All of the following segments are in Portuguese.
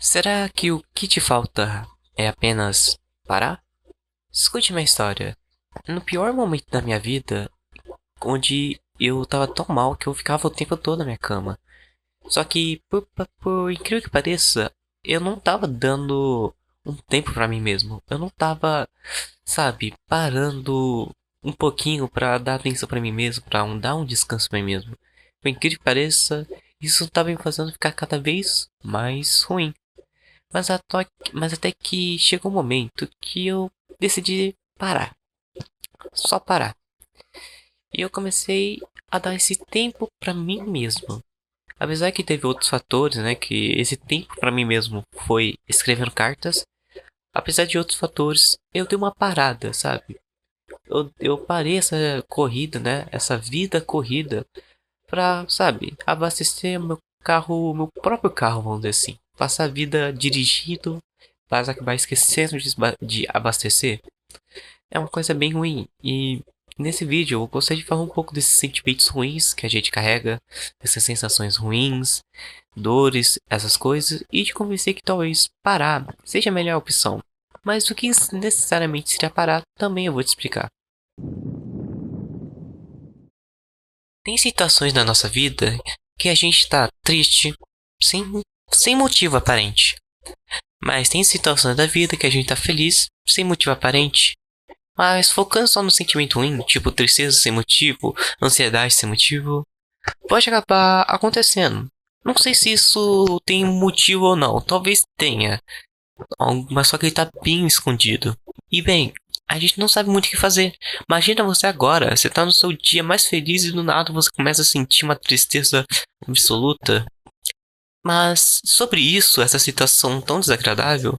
Será que o que te falta é apenas parar? Escute minha história. No pior momento da minha vida, onde eu tava tão mal que eu ficava o tempo todo na minha cama. Só que, por incrível que pareça, eu não tava dando um tempo pra mim mesmo. Eu não tava, sabe, parando um pouquinho pra dar atenção pra mim mesmo, pra dar um descanso pra mim mesmo. Por incrível que pareça, isso tava me fazendo ficar cada vez mais ruim. Mas até que chegou um momento que eu decidi parar. Só parar. E eu comecei a dar esse tempo pra mim mesmo. Apesar que teve outros fatores, né? Que esse tempo pra mim mesmo foi escrevendo cartas. Apesar de outros fatores, eu dei uma parada, sabe? Eu parei essa corrida, né? Essa vida corrida pra, sabe, abastecer meu carro, meu próprio carro, vamos dizer assim. Passar a vida dirigindo, mas acabar esquecendo de abastecer. É uma coisa bem ruim. E nesse vídeo eu gostaria de falar um pouco desses sentimentos ruins que a gente carrega, dessas sensações ruins, dores, essas coisas, e de convencer que talvez parar seja a melhor opção. Mas o que necessariamente seria parar, também eu vou te explicar. Tem situações na nossa vida que a gente tá triste sem, sem motivo aparente. Mas tem situações da vida que a gente tá feliz sem motivo aparente. Mas focando só no sentimento ruim, tipo tristeza sem motivo, ansiedade sem motivo, pode acabar acontecendo. Não sei se isso tem motivo ou não, talvez tenha, mas só que ele tá bem escondido. E bem, a gente não sabe muito o que fazer. Imagina você agora, você tá no seu dia mais feliz e do nada você começa a sentir uma tristeza absoluta. Mas sobre isso, essa situação tão desagradável,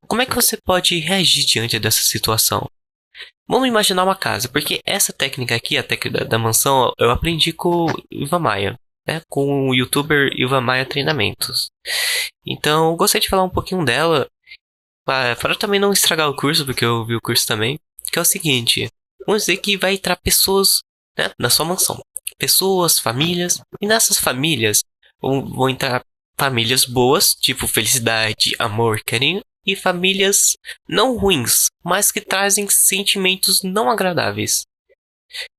como é que você pode reagir diante dessa situação? Vamos imaginar uma casa, porque essa técnica aqui, a técnica da mansão, eu aprendi com o Ivan Maia, né? Com o youtuber Ivan Maia Treinamentos. Então, eu gostaria de falar um pouquinho dela, para também não estragar o curso, porque eu vi o curso também, que é o seguinte, vamos dizer que vai entrar pessoas, né, na sua mansão. Pessoas, famílias, e nessas famílias vão entrar famílias boas, tipo felicidade, amor, carinho, e famílias não ruins, mas que trazem sentimentos não agradáveis.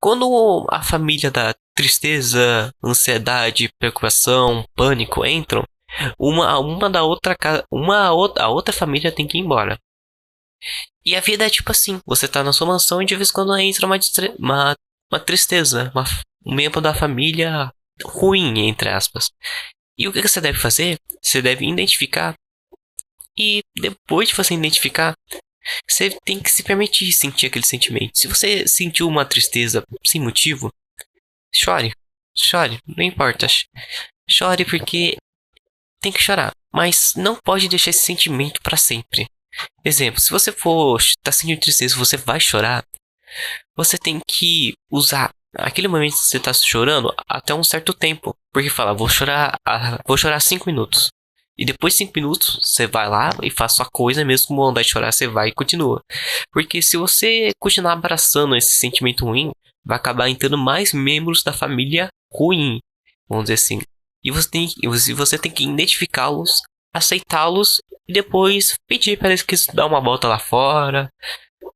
Quando a família da tristeza, ansiedade, preocupação, pânico entram, a outra família tem que ir embora. E a vida é tipo assim, você tá na sua mansão e de vez em quando entra uma tristeza, um membro da família ruim, entre aspas. E o que você deve fazer? Você deve identificar. E depois de você identificar, você tem que se permitir sentir aquele sentimento. Se você sentiu uma tristeza sem motivo, chore. Chore, não importa. Chore porque tem que chorar. Mas não pode deixar esse sentimento para sempre. Exemplo, se você for tá sentindo tristeza, você vai chorar. Você tem que usar aquele momento que você tá chorando até um certo tempo. Porque fala, vou chorar 5 minutos. E depois de 5 minutos, você vai lá e faz sua coisa, mesmo com vontade de chorar, você vai e continua. Porque se você continuar abraçando esse sentimento ruim, vai acabar entrando mais membros da família ruim, vamos dizer assim. E você tem que identificá-los, aceitá-los e depois pedir para eles que dar uma volta lá fora.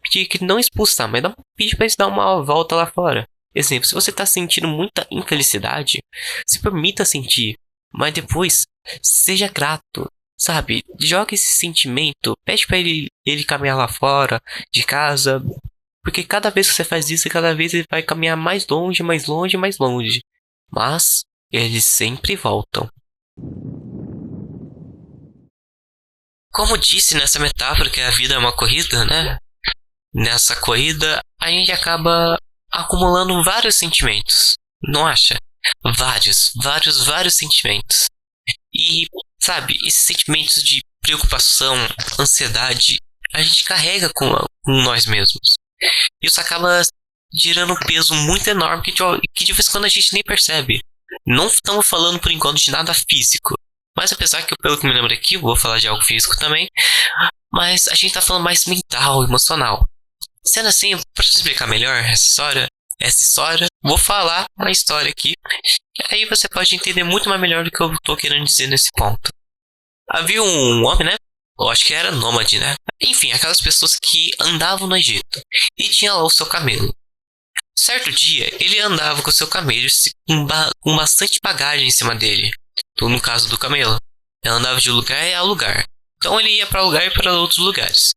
Pedir que não expulsar, mas pedir para eles dar uma volta lá fora. Exemplo, se você está sentindo muita infelicidade, se permita sentir, mas depois seja grato, sabe? Joga esse sentimento, pede para ele caminhar lá fora de casa, porque cada vez que você faz isso, cada vez ele vai caminhar mais longe, mais longe, mais longe. Mas eles sempre voltam. Como disse nessa metáfora que a vida é uma corrida, né? Nessa corrida, a gente acaba acumulando vários sentimentos. Não acha? Vários sentimentos. E, sabe, esses sentimentos de preocupação, ansiedade, a gente carrega com nós mesmos. Isso acaba gerando um peso muito enorme que de vez em quando a gente nem percebe. Não estamos falando por enquanto de nada físico. Mas apesar que, pelo que me lembro aqui, eu vou falar de algo físico também. Mas a gente está falando mais mental, emocional. Sendo assim, para te explicar melhor essa história, vou falar uma história aqui. E aí você pode entender muito mais melhor do que eu estou querendo dizer nesse ponto. Havia um homem, né? Eu acho que era nômade, né? Enfim, aquelas pessoas que andavam no Egito. E tinha lá o seu camelo. Certo dia, ele andava com o seu camelo com bastante bagagem em cima dele. No caso do camelo. Ele andava de lugar a lugar. Então ele ia para lugar e para outros lugares.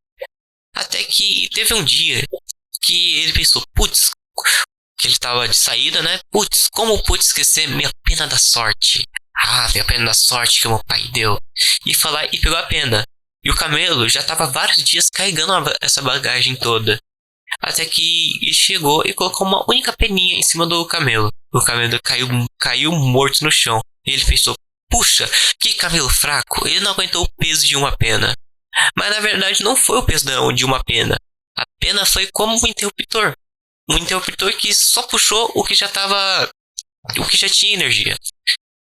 Até que teve um dia que ele pensou, putz, que ele tava de saída, né? Putz, como pude esquecer minha pena da sorte? Ah, minha pena da sorte que o meu pai deu. E foi lá e pegou a pena. E o camelo já tava vários dias carregando essa bagagem toda. Até que ele chegou e colocou uma única peninha em cima do camelo. O camelo caiu morto no chão. E ele pensou, puxa, que camelo fraco. Ele não aguentou o peso de uma pena. Mas na verdade não foi o peso de uma pena. A pena foi como um interruptor. Um interruptor que só puxou o que já tinha energia.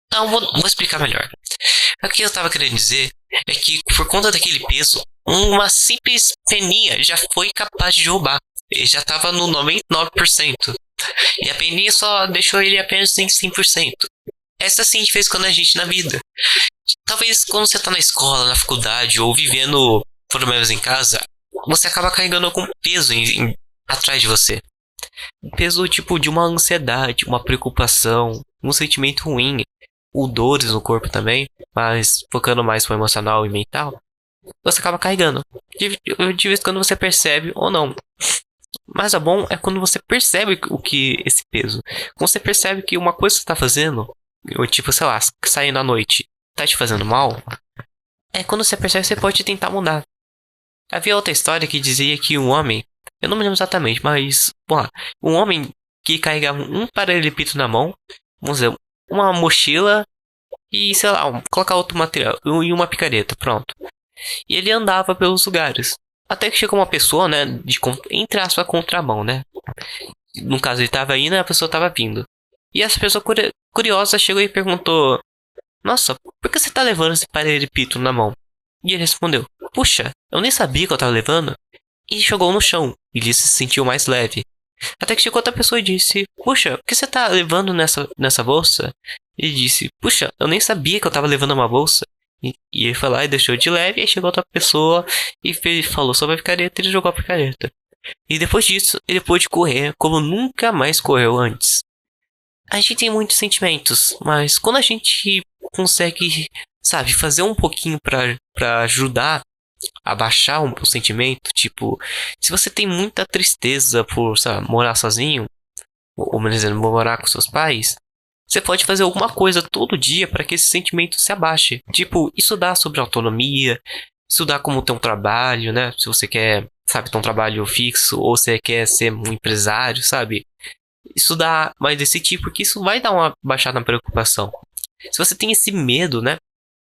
Então, vou explicar melhor. O que eu estava querendo dizer é que, por conta daquele peso, uma simples peninha já foi capaz de derrubar. Ele já estava no 99%. E a peninha só deixou ele apenas em 100%. Essa sim a gente fez quando a gente na vida. Talvez quando você está na escola, na faculdade ou vivendo problemas em casa, você acaba carregando algum peso atrás de você. Um peso tipo de uma ansiedade, uma preocupação, um sentimento ruim, ou dores no corpo também, mas focando mais no emocional e mental, você acaba carregando. De vez em quando você percebe ou não. Mas o bom é quando você percebe esse peso. Quando você percebe que uma coisa que você está fazendo, ou tipo, sei lá, saindo à noite, tá te fazendo mal, é quando você percebe que você pode tentar mudar. Havia outra história que dizia que um homem, eu não me lembro exatamente, mas, bom, um homem que carregava um paralelepípedo na mão, vamos dizer, uma mochila e, sei lá, colocar outro material e uma picareta, pronto. E ele andava pelos lugares. Até que chegou uma pessoa, né, entre aspas, contramão, né? No caso, ele tava indo e a pessoa tava vindo. E essa pessoa curiosa chegou e perguntou, nossa, por que você tá levando esse paralelepípedo na mão? E ele respondeu, puxa, eu nem sabia que eu tava levando. E jogou no chão. E ele se sentiu mais leve. Até que chegou outra pessoa e disse, puxa, o que você tá levando nessa bolsa? Ele disse, puxa, eu nem sabia que eu tava levando uma bolsa. E ele foi lá e deixou de leve. E aí chegou outra pessoa e falou sobre a picareta e ele jogou a picareta. E depois disso, ele pôde correr como nunca mais correu antes. A gente tem muitos sentimentos, mas quando a gente consegue, sabe, fazer um pouquinho pra ajudar a baixar o sentimento, tipo, se você tem muita tristeza por, sabe, morar sozinho, ou melhor dizendo, morar com seus pais, você pode fazer alguma coisa todo dia para que esse sentimento se abaixe. Tipo, estudar sobre autonomia, estudar como ter um trabalho, né? Se você quer, sabe, ter um trabalho fixo, ou você quer ser um empresário, sabe? Estudar mais desse tipo, porque isso vai dar uma baixada na preocupação. Se você tem esse medo, né?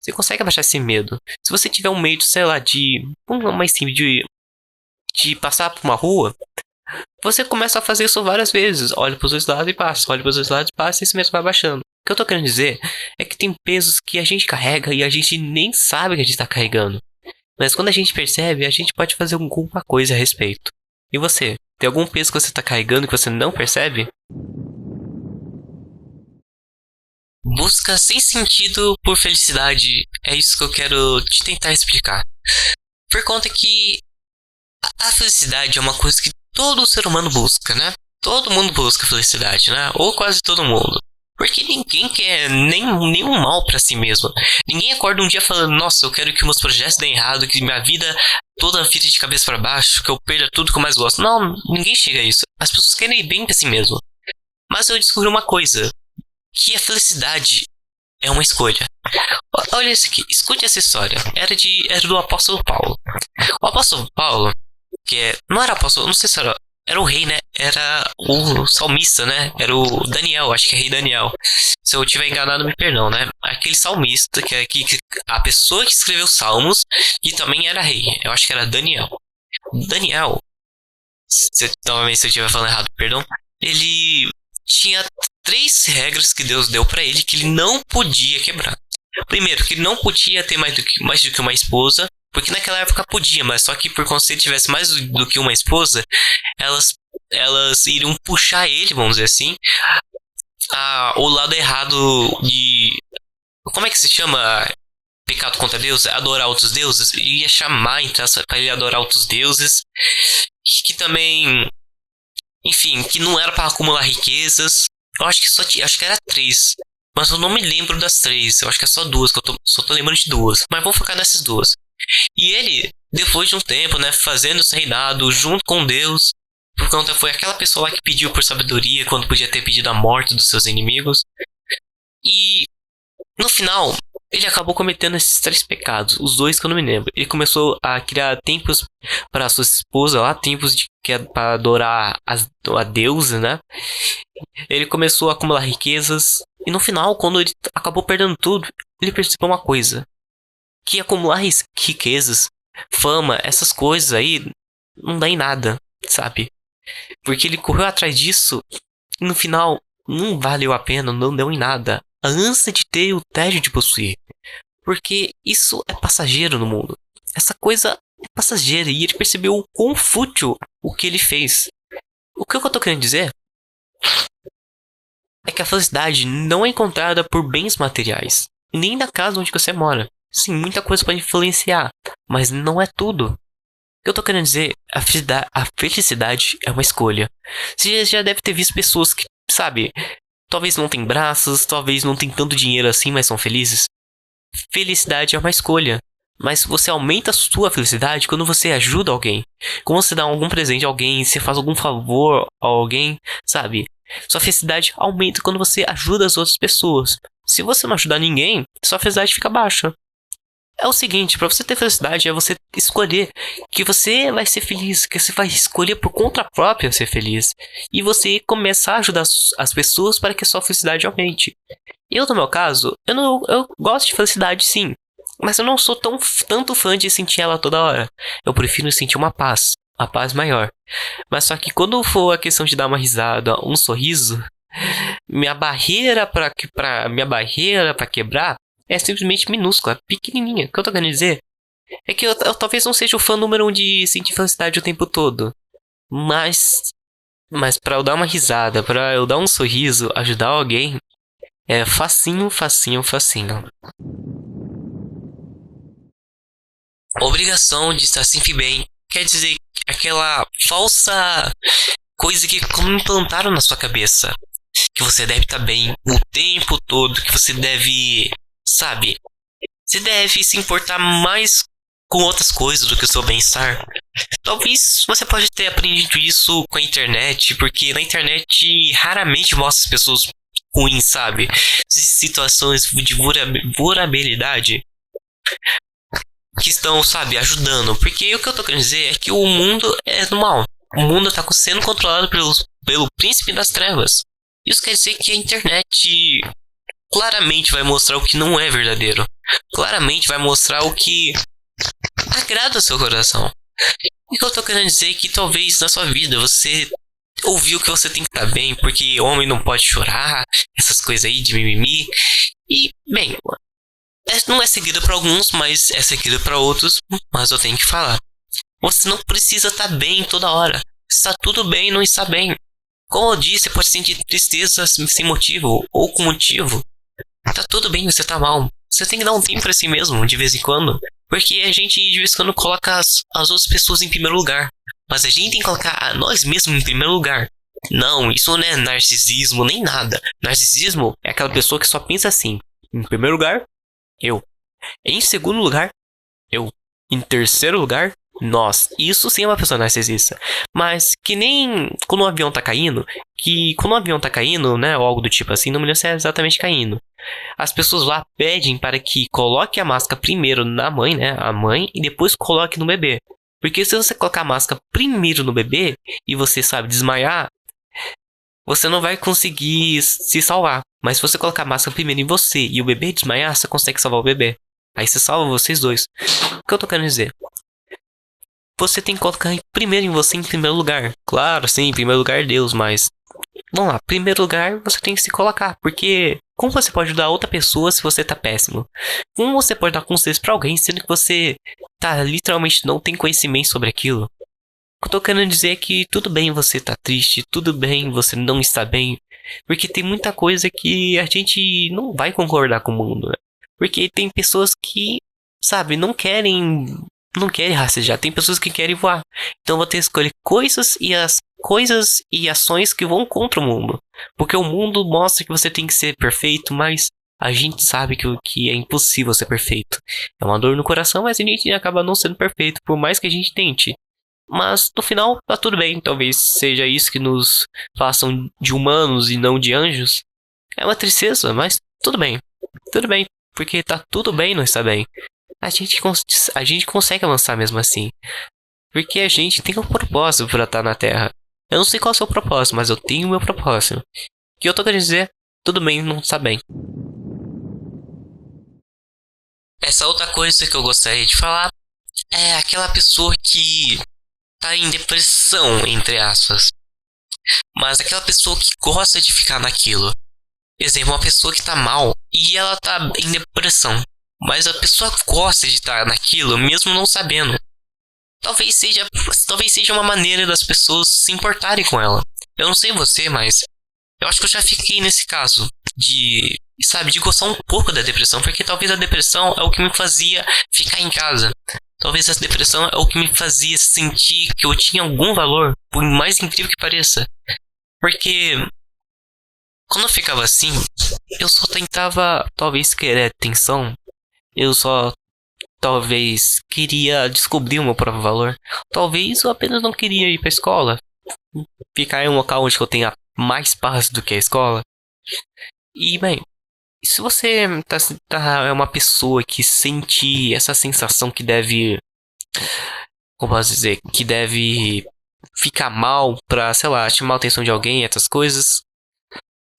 Você consegue abaixar esse medo. Se você tiver um medo, sei lá, mais simples, de passar por uma rua, você começa a fazer isso várias vezes. Olha para os dois lados e passa, olha para os dois lados e passa, e esse medo vai baixando. O que eu tô querendo dizer é que tem pesos que a gente carrega e a gente nem sabe que a gente tá carregando. Mas quando a gente percebe, a gente pode fazer alguma coisa a respeito. E você? Tem algum peso que você tá carregando que você não percebe? Busca sem sentido por felicidade. É isso que eu quero te tentar explicar. Por conta que a felicidade é uma coisa que todo ser humano busca, né? Todo mundo busca felicidade, né? Ou quase todo mundo. Porque ninguém quer nenhum mal pra si mesmo. Ninguém acorda um dia falando, nossa, eu quero que meus projetos deem errado, que minha vida toda vire de cabeça para baixo, que eu perda tudo que eu mais gosto. Não, ninguém chega a isso. As pessoas querem ir bem pra si mesmo. Mas eu descobri uma coisa, que a felicidade é uma escolha. Olha isso aqui, escute essa história. Era do apóstolo Paulo. O apóstolo Paulo, não era apóstolo, não sei se era o rei, né? Era o salmista, né? Era o Daniel, acho que é rei Daniel. Se eu tiver enganado, me perdão, né? Aquele salmista, que a pessoa que escreveu salmos, e também era rei. Eu acho que era Daniel. Daniel, talvez se eu estiver falando errado, perdão. Ele tinha 3 regras que Deus deu pra ele que ele não podia quebrar. Primeiro, que ele não podia ter mais do que uma esposa, porque naquela época podia, mas só que por conta se ele tivesse mais do que uma esposa, elas iriam puxar ele, vamos dizer assim, o lado errado de... Como é que se chama? pecado contra Deus, adorar outros deuses, e ia chamar então para ele adorar outros deuses, que também, enfim, que não era para acumular riquezas. Eu acho que acho que era três, mas eu não me lembro das três. Eu acho que é só duas, que só tô lembrando de duas. Mas vamos focar nessas duas. E ele, depois de um tempo, né, fazendo esse reinado junto com Deus, por conta foi aquela pessoa lá que pediu por sabedoria quando podia ter pedido a morte dos seus inimigos. E no final, ele acabou cometendo esses três pecados, os dois que eu não me lembro. Ele começou a criar templos para sua esposa lá, templos para adorar a deusa, né? Ele começou a acumular riquezas. E no final, quando ele acabou perdendo tudo, ele percebeu uma coisa: que acumular riquezas, fama, essas coisas aí, não dá em nada, sabe? Porque ele correu atrás disso e no final não valeu a pena, não deu em nada. A ânsia de ter o tédio de possuir. Porque isso é passageiro no mundo. Essa coisa é passageira e ele percebeu o quão fútil o que ele fez. O que eu tô querendo dizer é que a felicidade não é encontrada por bens materiais, nem da casa onde você mora. Sim, muita coisa pode influenciar, mas não é tudo. O que eu tô querendo dizer, a felicidade é uma escolha. Você já deve ter visto pessoas que, sabe, talvez não tem braços, talvez não tem tanto dinheiro assim, mas são felizes. Felicidade é uma escolha. Mas você aumenta a sua felicidade quando você ajuda alguém. Quando você dá algum presente a alguém, você faz algum favor a alguém, sabe? Sua felicidade aumenta quando você ajuda as outras pessoas. Se você não ajudar ninguém, sua felicidade fica baixa. É o seguinte, para você ter felicidade é você escolher que você vai ser feliz, que você vai escolher por conta própria ser feliz. E você começar a ajudar as pessoas para que a sua felicidade aumente. Eu, no meu caso, eu gosto de felicidade sim, mas eu não sou tanto fã de sentir ela toda hora. Eu prefiro sentir uma paz maior. Mas só que quando for a questão de dar uma risada, um sorriso, minha barreira para quebrar é simplesmente minúscula, pequenininha. O que eu tô querendo dizer é que eu talvez não seja o fã número 1 de sentir felicidade o tempo todo. Mas pra eu dar uma risada, pra eu dar um sorriso, ajudar alguém, é facinho, facinho, facinho. Obrigação de estar sempre bem quer dizer aquela falsa coisa que como implantaram na sua cabeça. Que você deve estar bem o tempo todo, que você deve, sabe, você deve se importar mais com outras coisas do que o seu bem-estar. Talvez você pode ter aprendido isso com a internet, porque na internet raramente mostra as pessoas ruins, sabe? Situações de vulnerabilidade que estão, sabe, ajudando. Porque o que eu tô querendo dizer é que o mundo é do mal. O mundo tá sendo controlado pelo príncipe das trevas. Isso quer dizer que a internet claramente vai mostrar o que não é verdadeiro. Claramente vai mostrar o que agrada o seu coração. E o que eu tô querendo dizer é que talvez na sua vida você ouviu que você tem que estar bem, porque homem não pode chorar, essas coisas aí de mimimi. E, bem, não é seguida para alguns, mas é seguida para outros, mas eu tenho que falar. Você não precisa estar bem toda hora. Está tudo bem não está bem. Como eu disse, você pode sentir tristeza sem motivo ou com motivo. Tá tudo bem, você tá mal. Você tem que dar um tempo pra si mesmo, de vez em quando. Porque a gente, de vez em quando, coloca as outras pessoas em primeiro lugar. Mas a gente tem que colocar nós mesmos em primeiro lugar. Não, isso não é narcisismo nem nada. Narcisismo é aquela pessoa que só pensa assim. Em primeiro lugar, eu. Em segundo lugar, eu. Em terceiro lugar, nós. Isso sim é uma pessoa narcisista. Mas que nem quando um avião tá caindo. Que quando um avião tá caindo, né? Ou algo do tipo assim, não me lembro se é exatamente caindo. As pessoas lá pedem para que coloque a máscara primeiro na mãe, né? A mãe, e depois coloque no bebê. Porque se você colocar a máscara primeiro no bebê e você sabe desmaiar, você não vai conseguir se salvar. Mas se você colocar a máscara primeiro em você e o bebê desmaiar, você consegue salvar o bebê. Aí você salva vocês dois. O que eu tô querendo dizer? Você tem que colocar primeiro em você em primeiro lugar. Claro, sim, em primeiro lugar Deus, mas... Vamos lá, em primeiro lugar você tem que se colocar. Porque como você pode ajudar outra pessoa se você tá péssimo? Como você pode dar conselhos pra alguém sendo que você tá literalmente não tem conhecimento sobre aquilo? O que eu tô querendo dizer é que tudo bem você tá triste, tudo bem você não está bem. Porque tem muita coisa que a gente não vai concordar com o mundo, né? Porque tem pessoas que, sabe, não querem rastejar. Tem pessoas que querem voar. Então você escolhe coisas e ações que vão contra o mundo. Porque o mundo mostra que você tem que ser perfeito, mas a gente sabe que é impossível ser perfeito. É uma dor no coração, mas a gente acaba não sendo perfeito, por mais que a gente tente. Mas no final tá tudo bem. Talvez seja isso que nos façam de humanos e não de anjos. É uma tristeza, mas tudo bem. Tudo bem, porque tá tudo bem não estar bem. A gente consegue avançar mesmo assim. Porque a gente tem um propósito para estar na Terra. Eu não sei qual é o seu propósito, mas eu tenho o meu propósito. O que eu tô querendo dizer, tudo bem não estar bem. Essa outra coisa que eu gostaria de falar é aquela pessoa que tá em depressão, entre aspas. Mas aquela pessoa que gosta de ficar naquilo. Exemplo, uma pessoa que tá mal e ela tá em depressão. Mas a pessoa gosta de estar naquilo, mesmo não sabendo. Talvez seja uma maneira das pessoas se importarem com ela. Eu não sei você, mas eu acho que eu já fiquei nesse caso de gostar um pouco da depressão, porque talvez a depressão é o que me fazia ficar em casa. Talvez a depressão é o que me fazia sentir que eu tinha algum valor, por mais incrível que pareça. Porque quando eu ficava assim, eu só tentava talvez querer atenção. Eu só talvez queria descobrir o meu próprio valor. Talvez eu apenas não queria ir pra escola. Ficar em um local onde eu tenha mais paz do que a escola. E bem, se você é uma pessoa que sente essa sensação que deve, como posso dizer, que deve ficar mal pra, sei lá, chamar a atenção de alguém, essas coisas,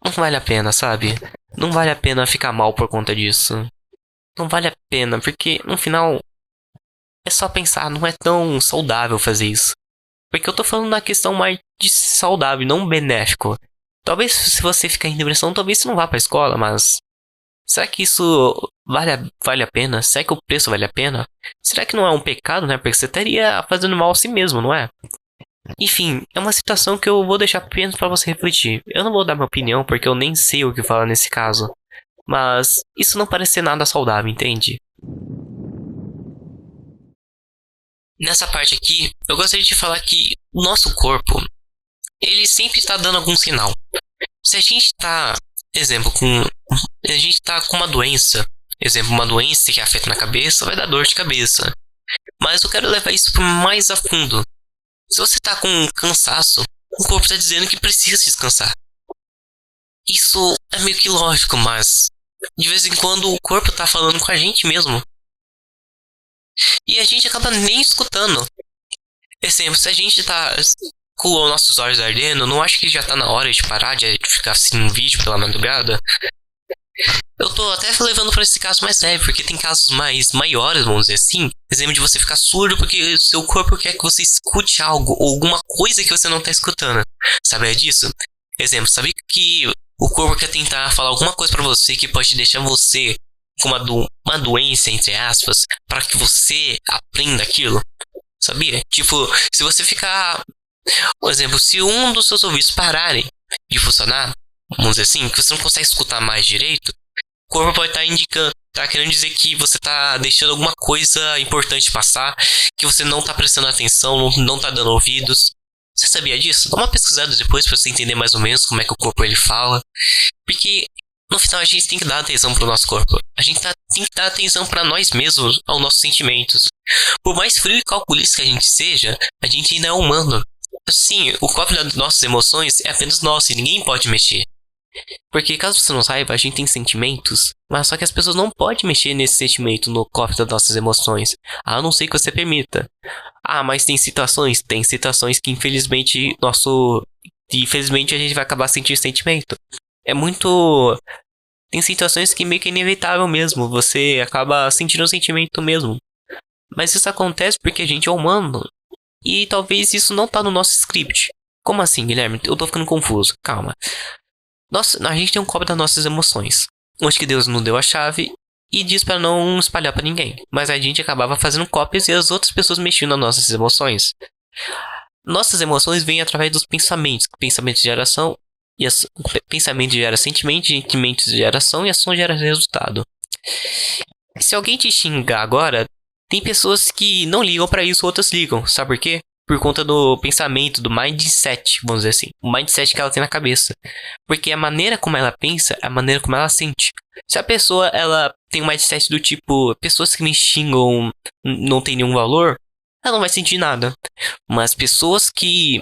não vale a pena, sabe? Não vale a pena ficar mal por conta disso. Não vale a pena, porque no final é só pensar, não é tão saudável fazer isso. Porque eu tô falando na questão mais de saudável, não benéfico. Talvez se você ficar em depressão, talvez você não vá pra escola, mas será que isso vale a pena? Será que o preço vale a pena? Será que não é um pecado, né? Porque você estaria fazendo mal a si mesmo, não é? Enfim, é uma situação que eu vou deixar apenas pra você refletir. Eu não vou dar minha opinião porque eu nem sei o que falar nesse caso. Mas isso não parece ser nada saudável, entende? Nessa parte aqui, eu gostaria de falar que o nosso corpo, ele sempre está dando algum sinal. Se a gente tá, exemplo, a gente tá com uma doença, exemplo, uma doença que afeta na cabeça, vai dar dor de cabeça. Mas eu quero levar isso mais a fundo. Se você tá com cansaço, o corpo tá dizendo que precisa descansar. Isso é meio que lógico, mas de vez em quando o corpo tá falando com a gente mesmo. E a gente acaba nem escutando. Exemplo, se a gente tá com os nossos olhos ardendo, não acho que já tá na hora de parar de ficar assistindo um vídeo pela madrugada? Eu tô até levando pra esse caso mais leve, porque tem casos mais maiores, vamos dizer assim. Exemplo de você ficar surdo porque o seu corpo quer que você escute algo, ou alguma coisa que você não tá escutando. Sabia disso? Exemplo, sabe que o corpo quer tentar falar alguma coisa pra você que pode deixar você com uma doença, entre aspas, para que você aprenda aquilo? Sabia? Tipo, se você ficar... Por exemplo, se um dos seus ouvidos pararem de funcionar, vamos dizer assim, que você não consegue escutar mais direito, o corpo pode estar indicando, tá querendo dizer que você tá deixando alguma coisa importante passar, que você não tá prestando atenção, não tá dando ouvidos. Você sabia disso? Dá uma pesquisada depois pra você entender mais ou menos como é que o corpo ele fala. Porque no final a gente tem que dar atenção pro nosso corpo. A gente tem que dar atenção pra nós mesmos, aos nossos sentimentos. Por mais frio e calculista que a gente seja, a gente ainda é humano. Sim, o copo das nossas emoções é apenas nosso e ninguém pode mexer. Porque caso você não saiba, a gente tem sentimentos, mas só que as pessoas não podem mexer nesse sentimento no cofre das nossas emoções, a não ser que você permita. Ah, mas tem situações que infelizmente a gente vai acabar sentindo sentimento. É muito... Tem situações que meio que é inevitável mesmo, você acaba sentindo o sentimento mesmo. Mas isso acontece porque a gente é humano. E talvez isso não tá no nosso script. Como assim, Guilherme? Eu tô ficando confuso. Calma. A gente tem um código das nossas emoções. Onde que Deus nos deu a chave e diz pra não espalhar pra ninguém. Mas a gente acabava fazendo cópias e as outras pessoas mexiam nas nossas emoções. Nossas emoções vêm através dos pensamentos. Pensamento de geração. Pensamento gera sentimento, sentimento gera ação e ação gera resultado. Se alguém te xingar agora, tem pessoas que não ligam pra isso, outras ligam. Sabe por quê? Por conta do pensamento, do mindset, vamos dizer assim. O mindset que ela tem na cabeça. Porque a maneira como ela pensa é a maneira como ela sente. Se a pessoa, ela tem um mindset do tipo, pessoas que me xingam não tem nenhum valor, ela não vai sentir nada. Mas pessoas que...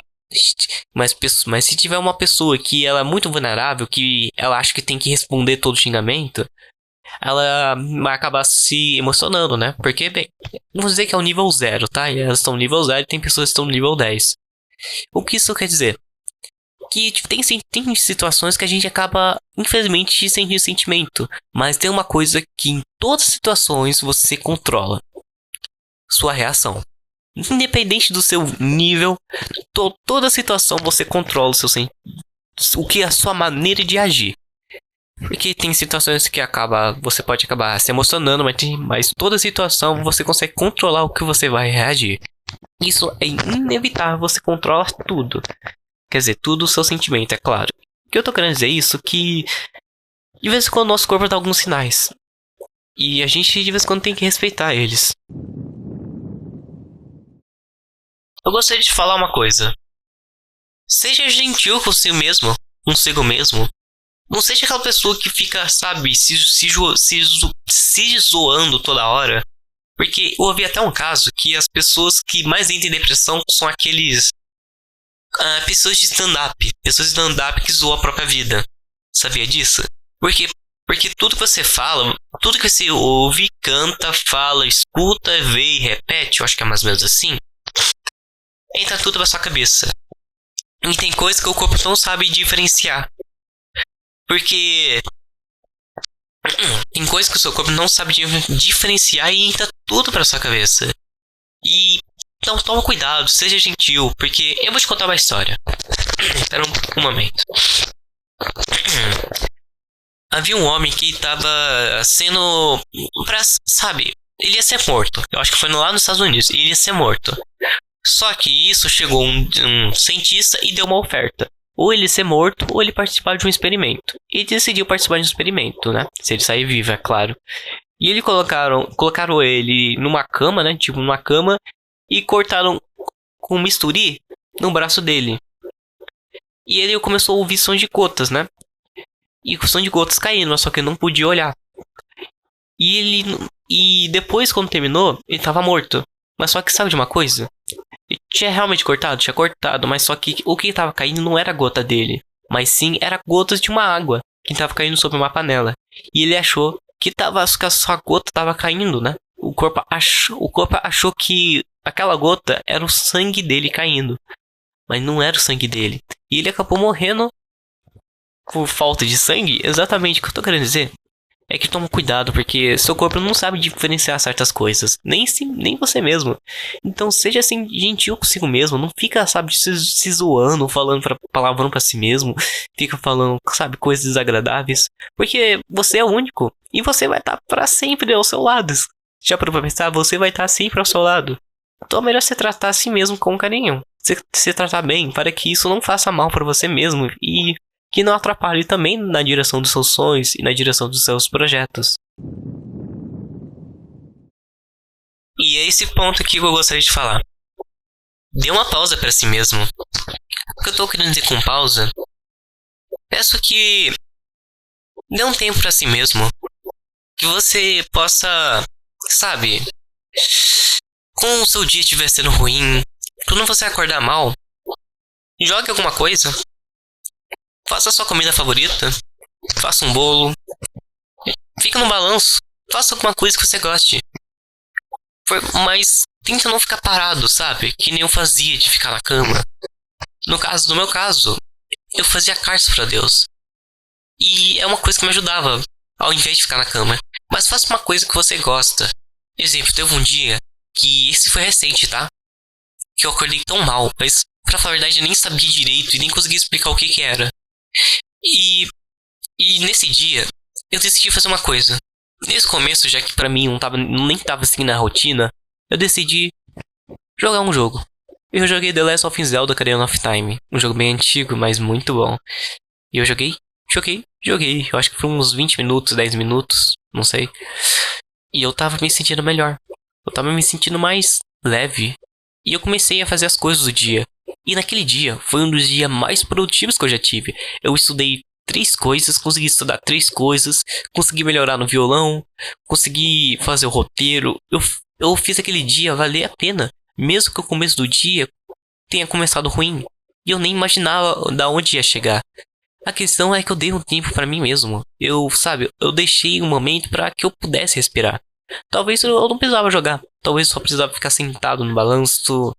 Mas se tiver uma pessoa que ela é muito vulnerável, que ela acha que tem que responder todo xingamento, ela vai acabar se emocionando, né? Porque, bem, vamos dizer que é o nível 0, tá? E elas estão no nível 0 e tem pessoas que estão no nível 10. O que isso quer dizer? Que tipo, tem situações que a gente acaba, infelizmente, sentindo sentimento. Mas tem uma coisa que em todas as situações você controla. Sua reação. Independente do seu nível, toda situação você controla o que é a sua maneira de agir. Porque tem situações que você pode acabar se emocionando, mas toda situação você consegue controlar o que você vai reagir. Isso é inevitável, você controla tudo. Quer dizer, tudo o seu sentimento, é claro. O que eu tô querendo dizer é isso, que de vez em quando nosso corpo dá alguns sinais. E a gente de vez em quando tem que respeitar eles. Eu gostaria de falar uma coisa. Seja gentil consigo mesmo, consigo mesmo. Não seja aquela pessoa que fica, sabe, se zoando toda hora. Porque eu ouvi até um caso que as pessoas que mais entram em depressão são aqueles... pessoas de stand-up. Pessoas de stand-up que zoam a própria vida. Sabia disso? Porque tudo que você fala, tudo que você ouve, canta, fala, escuta, vê e repete, eu acho que é mais ou menos assim, entra tudo na sua cabeça. E tem coisas que o corpo não sabe diferenciar. Porque tem coisas que o seu corpo não sabe diferenciar e entra tudo pra sua cabeça. E então toma cuidado, seja gentil, porque eu vou te contar uma história. Espera um momento. Havia um homem que tava sendo... sabe, ele ia ser morto. Eu acho que foi lá nos Estados Unidos. Ele ia ser morto. Só que isso chegou um cientista e deu uma oferta. Ou ele ser morto, ou ele participar de um experimento. E ele decidiu participar de um experimento, né? Se ele sair vivo, é claro. E ele colocaram ele numa cama, né? Tipo, numa cama. E cortaram com um bisturi no braço dele. E ele começou a ouvir som de gotas, né? E o som de gotas caindo, mas só que ele não podia olhar. E depois, quando terminou, ele tava morto. Mas só que sabe de uma coisa? Ele tinha realmente cortado? Tinha cortado, mas só que o que estava caindo não era gota dele, mas sim era gotas de uma água que estava caindo sobre uma panela. E ele achou que a sua gota estava caindo, né? O corpo achou que aquela gota era o sangue dele caindo, mas não era o sangue dele. E ele acabou morrendo por falta de sangue. Exatamente o que eu tô querendo dizer é que toma cuidado, porque seu corpo não sabe diferenciar certas coisas, nem você mesmo. Então seja assim, gentil consigo mesmo, não fica, sabe, se zoando, falando palavrão pra si mesmo, fica falando, sabe, coisas desagradáveis, porque você é único, e você vai estar pra sempre ao seu lado. Já parou pra pensar? Você vai estar sempre ao seu lado. Então é melhor você tratar a si mesmo com carinho, se tratar bem, para que isso não faça mal pra você mesmo, e que não atrapalhe também na direção dos seus sonhos e na direção dos seus projetos. E é esse ponto aqui que eu gostaria de falar. Dê uma pausa para si mesmo. O que eu tô querendo dizer com pausa? Peço que dê um tempo para si mesmo. Que você possa, sabe, quando o seu dia estiver sendo ruim, quando você acordar mal, jogue alguma coisa. Faça a sua comida favorita. Faça um bolo. Fica no balanço. Faça alguma coisa que você goste. Mas tenta não ficar parado, sabe? Que nem eu fazia de ficar na cama. No meu caso, eu fazia cartas pra Deus. E é uma coisa que me ajudava, ao invés de ficar na cama. Mas faça uma coisa que você gosta. Exemplo, teve um dia que esse foi recente, tá? Que eu acordei tão mal, mas pra falar a verdade eu nem sabia direito e nem conseguia explicar o que era. E nesse dia, eu decidi fazer uma coisa. Nesse começo, já que pra mim nem tava seguindo a rotina, eu decidi jogar um jogo. Eu joguei The Last of Zelda Ocarina of Time. Um jogo bem antigo, mas muito bom. E eu joguei. Eu acho que foi uns 20 minutos, 10 minutos. não sei. E eu tava me sentindo melhor. Eu tava me sentindo mais leve. E eu comecei a fazer as coisas do dia. E naquele dia foi um dos dias mais produtivos que eu já tive. Eu estudei 3 coisas, consegui estudar 3 coisas, consegui melhorar no violão, consegui fazer o roteiro. Eu fiz aquele dia valer a pena. Mesmo que o começo do dia tenha começado ruim. E eu nem imaginava da onde ia chegar. A questão é que eu dei um tempo pra mim mesmo. Eu deixei um momento pra que eu pudesse respirar. Talvez eu não precisava jogar. Talvez eu só precisava ficar sentado no balanço.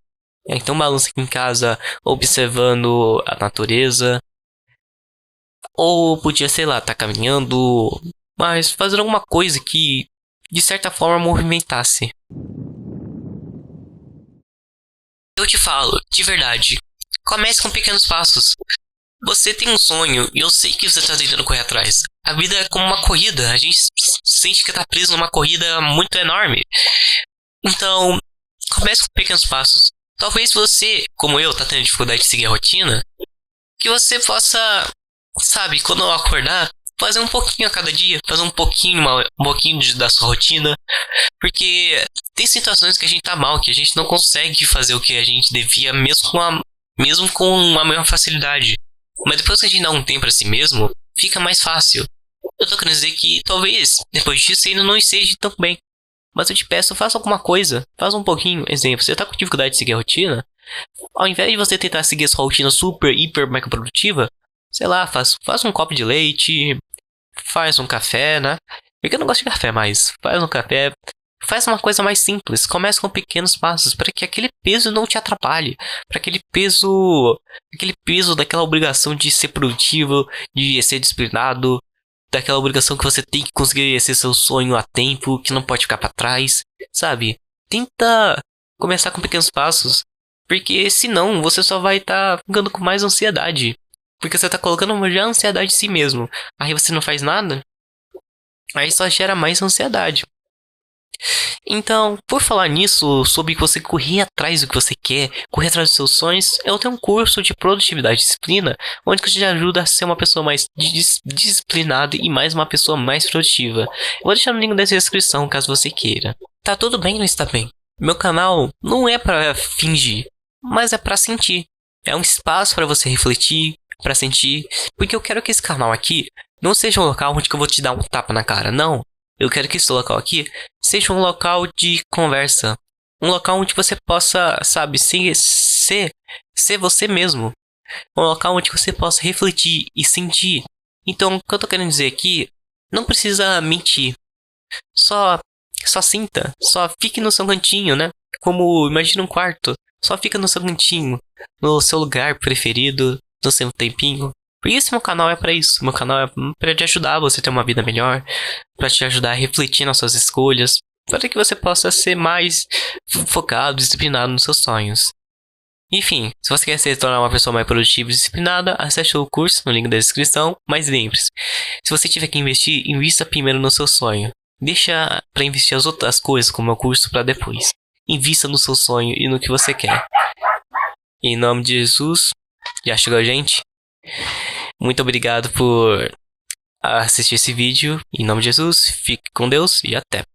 Então um balanço aqui em casa, observando a natureza. Ou podia, sei lá, tá caminhando. Mas fazendo alguma coisa que, de certa forma, movimentasse. Eu te falo, de verdade. Comece com pequenos passos. Você tem um sonho e eu sei que você tá tentando correr atrás. A vida é como uma corrida. A gente sente que tá preso numa corrida muito enorme. Então, comece com pequenos passos. Talvez você, como eu, tá tendo dificuldade de seguir a rotina. Que você possa, sabe, quando eu acordar, fazer um pouquinho a cada dia. Fazer um pouquinho da sua rotina. Porque tem situações que a gente tá mal, que a gente não consegue fazer o que a gente devia, mesmo com a mesma facilidade. Mas depois que a gente dá um tempo pra si mesmo, fica mais fácil. Eu tô querendo dizer que talvez, depois disso, ainda não esteja tão bem. Mas eu te peço, faça alguma coisa. Faça um pouquinho. Exemplo, você tá com dificuldade de seguir a rotina? Ao invés de você tentar seguir a sua rotina super, hiper, mega produtiva, sei lá, faz um copo de leite, faz um café, né? Porque eu não gosto de café, mas faz um café. Faz uma coisa mais simples. Comece com pequenos passos para que aquele peso não te atrapalhe. Para aquele peso daquela obrigação de ser produtivo, de ser disciplinado, daquela obrigação que você tem que conseguir esse seu sonho a tempo, que não pode ficar para trás, sabe? Tenta começar com pequenos passos, porque senão você só vai estar ficando com mais ansiedade. Porque você tá colocando já ansiedade em si mesmo. Aí você não faz nada, aí só gera mais ansiedade. Então, por falar nisso, sobre você correr atrás do que você quer, correr atrás dos seus sonhos, eu tenho um curso de produtividade e disciplina, onde que te ajuda a ser uma pessoa mais disciplinada e mais uma pessoa mais produtiva. Eu vou deixar no link da descrição, caso você queira. Tá tudo bem ou não está bem? Meu canal não é pra fingir, mas é pra sentir. É um espaço pra você refletir, pra sentir, porque eu quero que esse canal aqui não seja um local onde que eu vou te dar um tapa na cara, não. Eu quero que esse local aqui seja um local de conversa. Um local onde você possa, sabe, ser você mesmo. Um local onde você possa refletir e sentir. Então, o que eu tô querendo dizer aqui, não precisa mentir. Só sinta. Só fique no seu cantinho, né? Como, imagina um quarto. Só fica no seu cantinho. No seu lugar preferido. No seu tempinho. Por isso meu canal é pra isso. Meu canal é pra te ajudar você a ter uma vida melhor, pra te ajudar a refletir nas suas escolhas, para que você possa ser mais focado, disciplinado nos seus sonhos. Enfim, se você quer se tornar uma pessoa mais produtiva e disciplinada, acesse o curso no link da descrição. Mas lembre-se, se você tiver que investir, invista primeiro no seu sonho. Deixa pra investir as outras coisas, como o curso, pra depois. Invista no seu sonho e no que você quer. Em nome de Jesus, já chegou a gente? Muito obrigado por assistir esse vídeo. Em nome de Jesus, fique com Deus e até.